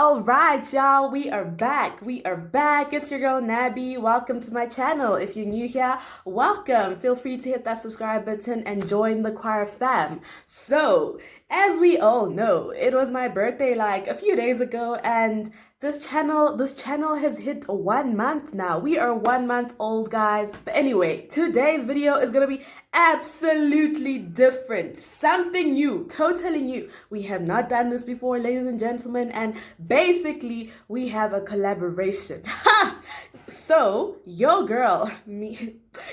All right, y'all, we are back. It's your girl Nabby. Welcome to my channel. If you're new here, welcome. Feel free to hit that subscribe button and join the choir fam. So, as we all know, it was my birthday like a few days ago, and this channel has hit 1 month now. We are 1 month old, guys. But anyway, today's video is gonna be absolutely different. Something new, totally new. We have not done this before, ladies and gentlemen, and basically we have a collaboration. So your girl,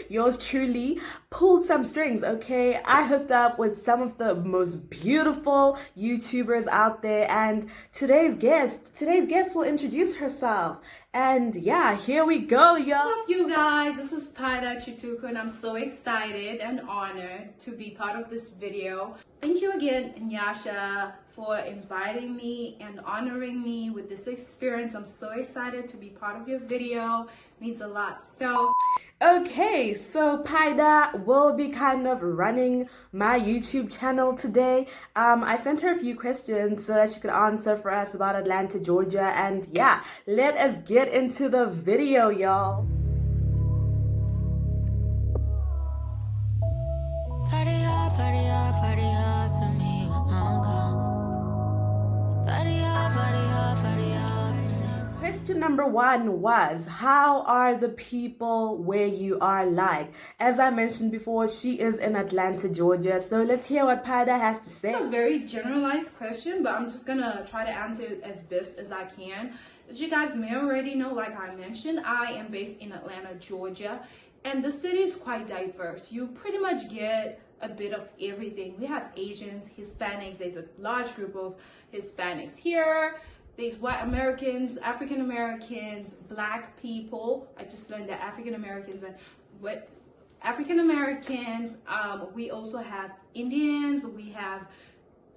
yours truly, pulled some strings, okay? I hooked up with some of the most beautiful YouTubers out there, and today's guest will introduce herself. And yeah, here we go, y'all. What's up, you guys? This is Paida Chituku, and I'm so excited and honored to be part of this video. Thank you again, Nyasha, for inviting me and honoring me with this experience. I'm so excited to be part of your video. It means a lot. So okay, so Paida will be kind of running my YouTube channel today. I sent her a few questions so that she could answer for us about Atlanta, Georgia, and yeah, let us get into the video, y'all. Party hard for me when I'm gone. Party hard for me. Question number 1 was, how are the people where you are like? As I mentioned before, she is in Atlanta, Georgia. So let's hear what Paida has to say. it's a very generalized question, but I'm just gonna try to answer it as best as I can. As you guys may already know, like I mentioned, I am based in Atlanta, Georgia, and the city is quite diverse. You pretty much get a bit of everything. We have Asians, Hispanics. There's a large group of Hispanics here. There's white Americans, African Americans, black people. I just learned that African Americans and what African Americans. We also have Indians. We have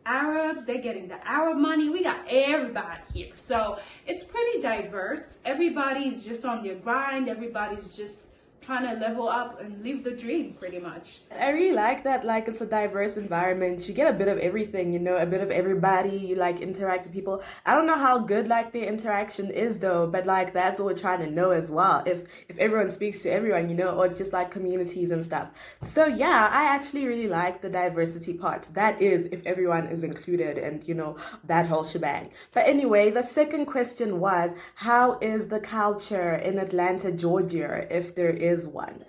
Arabs. They're getting the Arab money. We got everybody here. So it's pretty diverse. Everybody's just on their grind. Everybody's just trying to level up and live the dream, pretty much. I really like that, like, it's a diverse environment. You get a bit of everything, you know, a bit of everybody. You like interact with people. I don't know how good like the interaction is though, but like that's what we're trying to know as well. If everyone speaks to everyone, you know, or it's just like communities and stuff. So yeah, I actually really like the diversity part. That is, if everyone is included and, you know, that whole shebang. But anyway, the second question was, how is the culture in Atlanta, Georgia, if there is one?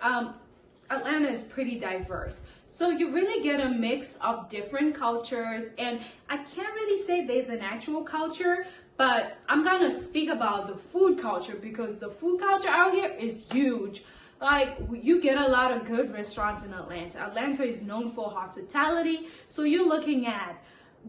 Atlanta is pretty diverse, so you really get a mix of different cultures, and I can't really say there's an actual culture, but I'm gonna speak about the food culture, because the food culture out here is huge. Like, you get a lot of good restaurants in Atlanta. Atlanta is known for hospitality, so you're looking at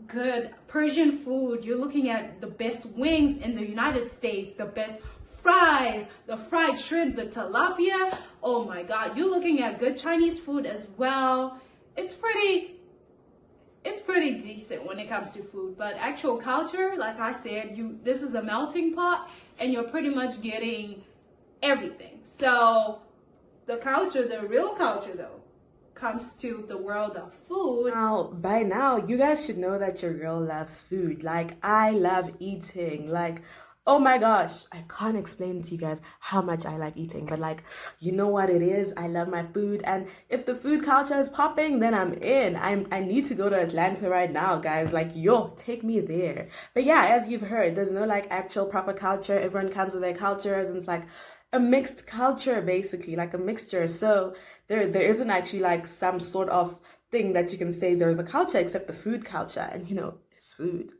good Persian food, you're looking at the best wings in the United States, the best fries, the fried shrimp, the tilapia. Oh my God, you're looking at good Chinese food as well. It's pretty decent when it comes to food, but actual culture, like I said, this is a melting pot and you're pretty much getting everything. So the culture, the real culture though, comes to the world of food. Now, by now, you guys should know that your girl loves food. Like, I love eating. Like, oh my gosh, I can't explain to you guys how much I like eating, but like, you know what it is? I love my food, and if the food culture is popping, then I'm in. I need to go to Atlanta right now, guys. Like, yo, take me there. But yeah, as you've heard, there's no like actual proper culture. Everyone comes with their cultures, and it's like a mixed culture, basically, like a mixture. So there isn't actually like some sort of thing that you can say there's a culture except the food culture, and you know, it's food.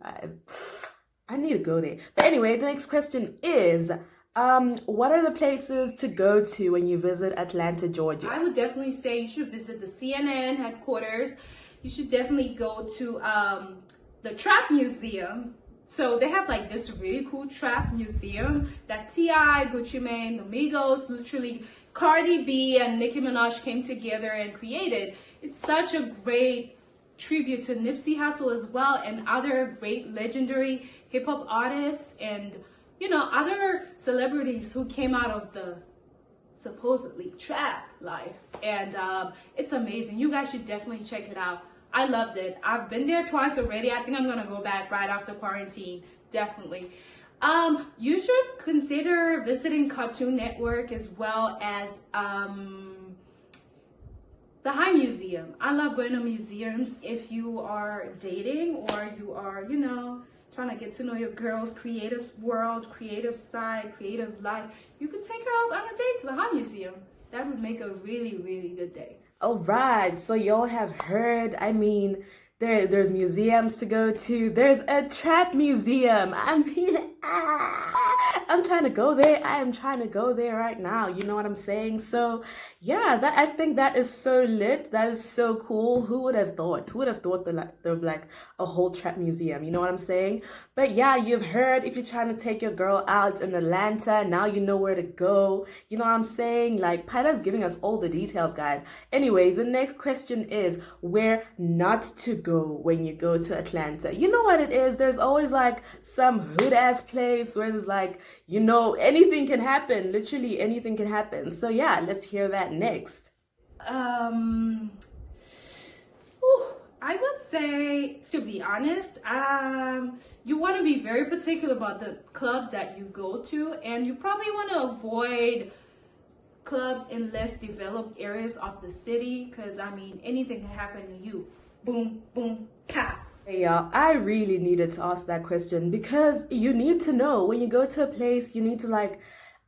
I need to go there. But anyway, the next question is, what are the places to go to when you visit Atlanta, Georgia? I would definitely say you should visit the CNN headquarters. You should definitely go to the Trap Museum. So they have like this really cool trap museum that T.I., Gucci Mane, the Migos, literally Cardi B and Nicki Minaj came together and created. It's such a great tribute to Nipsey Hussle as well, and other great legendary hip-hop artists and, you know, other celebrities who came out of the supposedly trap life. And it's amazing. You guys should definitely check it out. I loved it. I've been there twice already. I think I'm gonna go back right after quarantine, definitely. You should consider visiting Cartoon Network as well as the High Museum. I love going to museums if you are dating or you are, you know, trying to get to know your girl's creative world, creative side, creative life. You could take her out on a date to the High Museum. That would make a really, really good day. All right, so y'all have heard, I mean, there's museums to go to. There's a trap museum. I mean, I'm trying to go there. I am trying to go there right now. You know what I'm saying? So yeah, that I think that is so lit. That is so cool. Who would have thought? Who would have thought there like a whole trap museum? You know what I'm saying? But yeah, you've heard if you're trying to take your girl out in Atlanta, now you know where to go. You know what I'm saying? Like Paida's giving us all the details, guys. Anyway, the next question is where not to go when you go to Atlanta. You know what it is? There's always like some hood ass place where there's like, you know, anything can happen. Literally anything can happen. So yeah, let's hear that next. I would say, to be honest, you want to be very particular about the clubs that you go to, and you probably want to avoid clubs in less developed areas of the city, because I mean, anything can happen to you. Boom, boom, pa. Hey y'all, I really needed to ask that question because you need to know when you go to a place, you need to like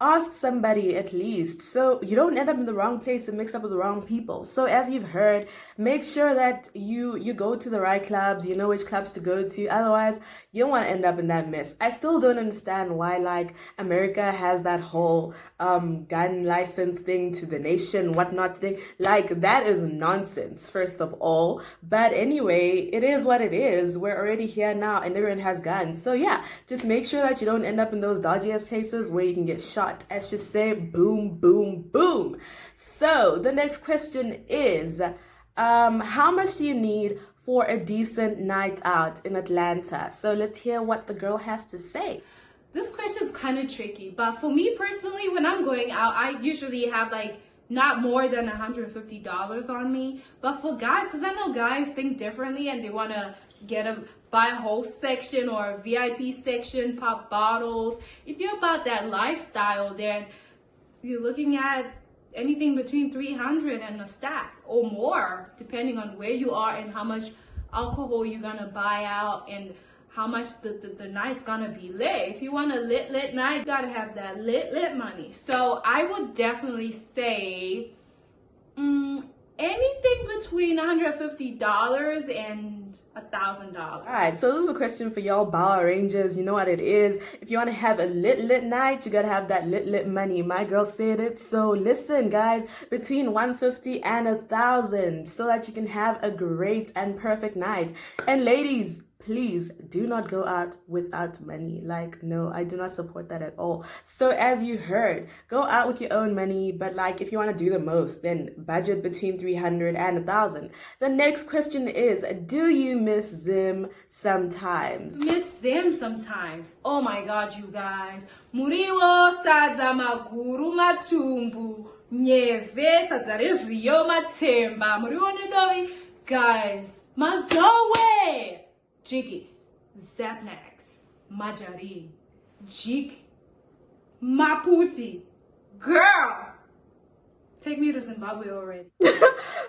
ask somebody at least so you don't end up in the wrong place and mix up with the wrong people. So as you've heard, make sure that you go to the right clubs, you know which clubs to go to. Otherwise, you don't want to end up in that mess. I still don't understand why like America has that whole gun license thing to the nation, whatnot thing. Like that is nonsense, first of all. But anyway, it is what it is. We're already here now and everyone has guns. So yeah, just make sure that you don't end up in those dodgy ass places where you can get shot. Let's just say boom, boom, boom. So the next question is, how much do you need for a decent night out in Atlanta? So let's hear what the girl has to say. This question is kind of tricky, but for me personally, when I'm going out, I usually have like not more than $150 on me. But for guys, because I know guys think differently and they want to buy a whole section or a VIP section, pop bottles. If you're about that lifestyle, then you're looking at anything between 300 and a stack or more, depending on where you are and how much alcohol you're gonna buy out and how much the night's gonna be lit. If you want a lit night, you gotta have that lit money. So I would definitely say anything between $150 and $1,000. All right, so this is a question for y'all Power Rangers. You know what it is. If you want to have a lit night, you gotta have that lit money. My girl said it. So listen, guys, between $150 and $1,000, so that you can have a great and perfect night. And ladies, please do not go out without money. Like, no, I do not support that at all. So as you heard, go out with your own money, but like if you want to do the most, then budget between 300 and 1,000. The next question is, do you miss Zim sometimes? Miss Zim sometimes. Oh my God, you guys. Muriwo sadza maguru matumbu. Nyeve sadzare zviyo matemba. Muriwo nedovi. Guys, mazowe. Jiggies, Zapnax, Majari, Jig, Maputi. Girl, take me to Zimbabwe already.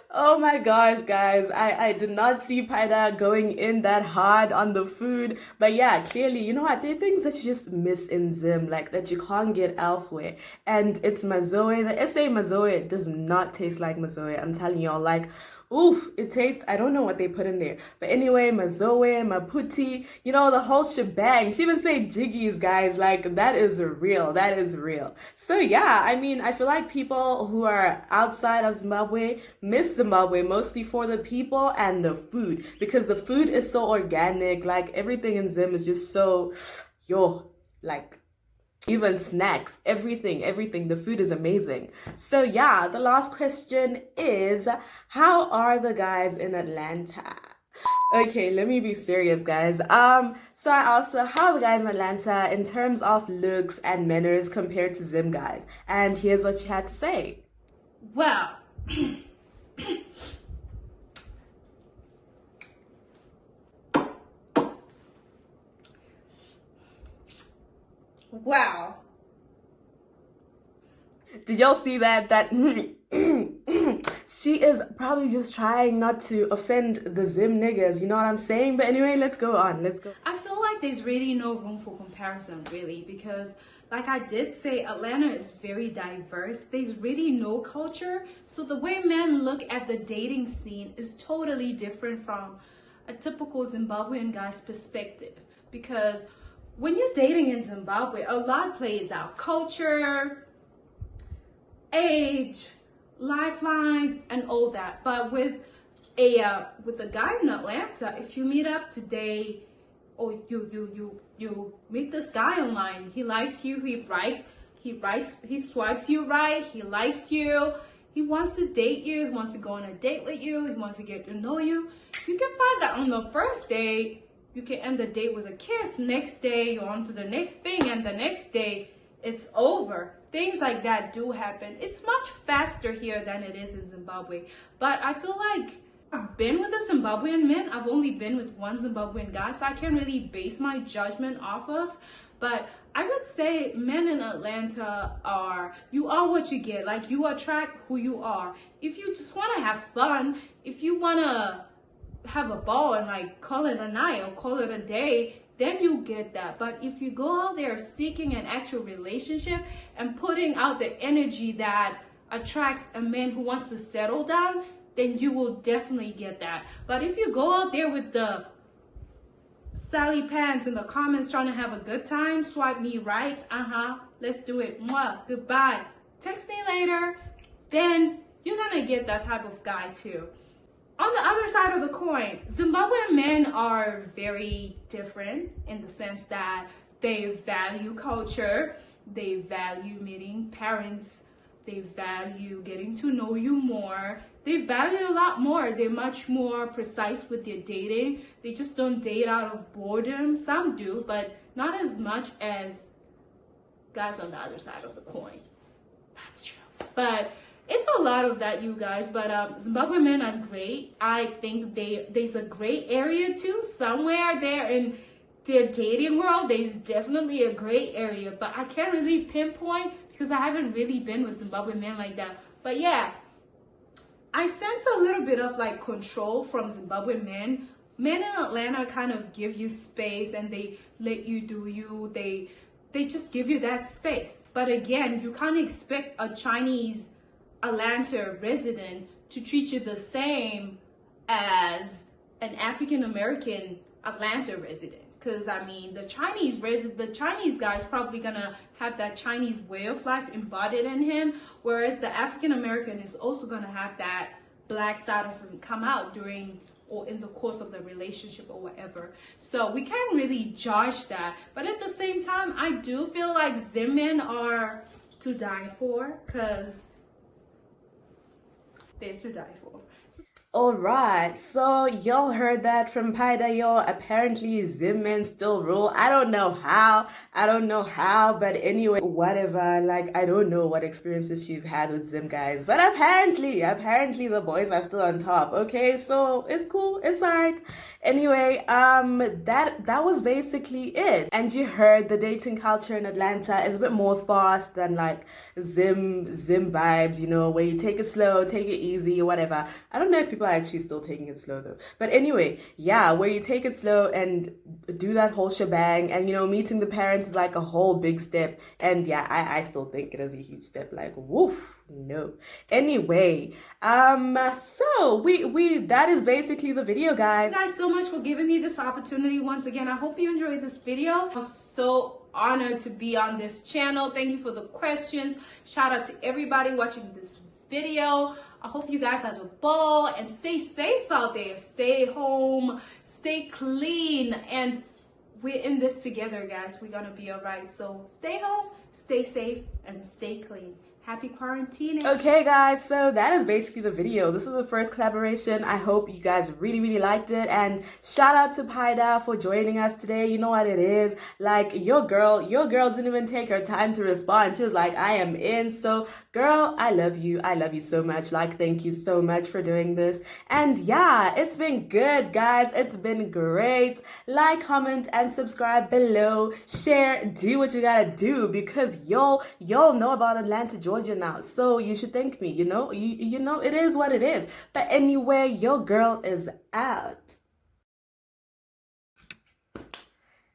Oh my gosh, guys, I did not see Paida going in that hard on the food. But yeah, clearly, you know what? There are things that you just miss in Zim, like that you can't get elsewhere. And it's Mazoe. The SA Mazoe does not taste like Mazoe. I'm telling y'all, like, oof, it tastes, I don't know what they put in there. But anyway, Mazoe, Maputi, you know, the whole shebang. She even say jiggies, guys. Like, that is real. That is real. So yeah, I mean, I feel like people who are outside of Zimbabwe miss Zimbabwe mostly for the people and the food. Because the food is so organic. Like, everything in Zim is just so, like, even snacks, everything. The food is amazing. So yeah, the last question is, how are the guys in Atlanta? Okay, let me be serious, guys. So I asked her, how are the guys in Atlanta in terms of looks and manners compared to Zim guys? And here's what she had to say. Well, Wow. Did y'all see that? She is probably just trying not to offend the Zim niggas, you know what I'm saying? But anyway, let's go on. Let's go. I feel like there's really no room for comparison, really, because like I did say, Atlanta is very diverse. There's really no culture. So the way men look at the dating scene is totally different from a typical Zimbabwean guy's perspective. Because when you're dating in Zimbabwe, a lot plays out. Culture, age, lifelines, and all that. But with a guy in Atlanta, if you meet up today, or you meet this guy online, he likes you, he swipes you right, he likes you, he wants to date you, he wants to go on a date with you, he wants to get to know you. You can find that on the first day, you can end the date with a kiss. Next day, you're on to the next thing, and the next day, it's over. Things like that do happen. It's much faster here than it is in Zimbabwe. But I feel like I've been with a Zimbabwean man. I've only been with one Zimbabwean guy, so I can't really base my judgment off of. But I would say men in Atlanta you are what you get. Like, you attract who you are. If you just want to have fun, if you want to have a ball and like call it a night or call it a day, then you get that. But if you go out there seeking an actual relationship and putting out the energy that attracts a man who wants to settle down, then you will definitely get that. But if you go out there with the Sally Pants in the comments trying to have a good time, swipe me right, let's do it, mwah, goodbye, text me later, then you're gonna get that type of guy too. On the other side of the coin, Zimbabwean men are very different in the sense that they value culture, they value meeting parents, they value getting to know you more, they value a lot more. They're much more precise with their dating. They just don't date out of boredom. Some do, but not as much as guys on the other side of the coin. That's true. But it's a lot of that, you guys. But Zimbabwean men are great. I think there's a gray area too. Somewhere there in their dating world, there's definitely a gray area. But I can't really pinpoint because I haven't really been with Zimbabwean men like that. But yeah, I sense a little bit of like control from Zimbabwean men. Men in Atlanta kind of give you space and they let you do you. They just give you that space. But again, you can't expect a Chinese Atlanta resident to treat you the same as an African American Atlanta resident. Because I mean, the Chinese guy is probably gonna have that Chinese way of life embodied in him, whereas the African American is also gonna have that black side of him come out during or in the course of the relationship or whatever. So we can't really judge that. But at the same time, I do feel like Zim men are to die for, because they're to die for. Alright, so y'all heard that from Paida, y'all. Apparently Zim men still rule. I don't know how, but anyway, whatever. Like, I don't know what experiences she's had with Zim guys, but apparently the boys are still on top. Okay, so it's cool, it's alright. Anyway, that was basically it. And you heard the dating culture in Atlanta is a bit more fast than like Zim vibes, you know, where you take it slow, take it easy, whatever. I don't know if people are actually still taking it slow though. But anyway, yeah, where you take it slow and do that whole shebang, and you know, meeting the parents is like a whole big step. And yeah, I still think it is a huge step. Like, woof. No. Anyway, so we that is basically the video, guys. Thank you guys so much for giving me this opportunity once again. I hope you enjoyed this video. I'm so honored to be on this channel. Thank you for the questions. Shout out to everybody watching this video. I hope you guys had a ball and stay safe out there. Stay home, stay clean, and we're in this together, guys. We're gonna be all right. So stay home, stay safe, and stay clean. Happy quarantine. Okay guys, so that is basically the video. This is the first collaboration. I hope you guys really liked it, and shout out to Paida for joining us today. You know what it is, like your girl didn't even take her time to respond. She was like, I am in. So girl, I love you so much. Like, thank you so much for doing this. And yeah, it's been good guys, it's been great. Like, comment and subscribe below, share, do what you gotta do, because y'all know about Atlanta, Georgia now, so you should thank me. You know it is what it is. But anyway, your girl is out.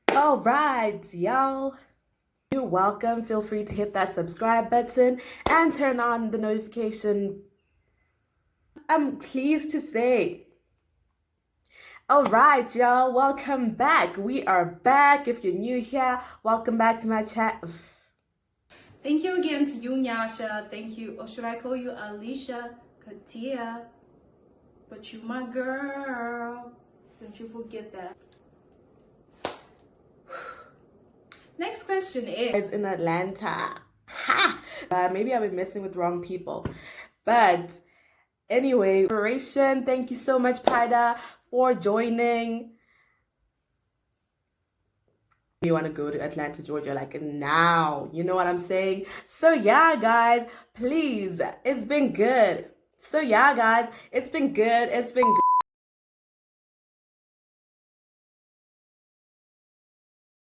All right, y'all, you're welcome. Feel free to hit that subscribe button and turn on the notification. I'm pleased to say, all right, y'all, welcome back. We are back. If you're new here, welcome back to my chat. Thank you again to you, Nyasha. Thank you, or should I call you Alicia Katia? But you my girl. Don't you forget that. Next question is in Atlanta. Ha! Maybe I've been messing with wrong people. But anyway, thank you so much, Paida, for joining. You want to go to Atlanta, Georgia, like now. You know what I'm saying? So yeah, guys, please, it's been good. So yeah, guys, it's been good. It's been good.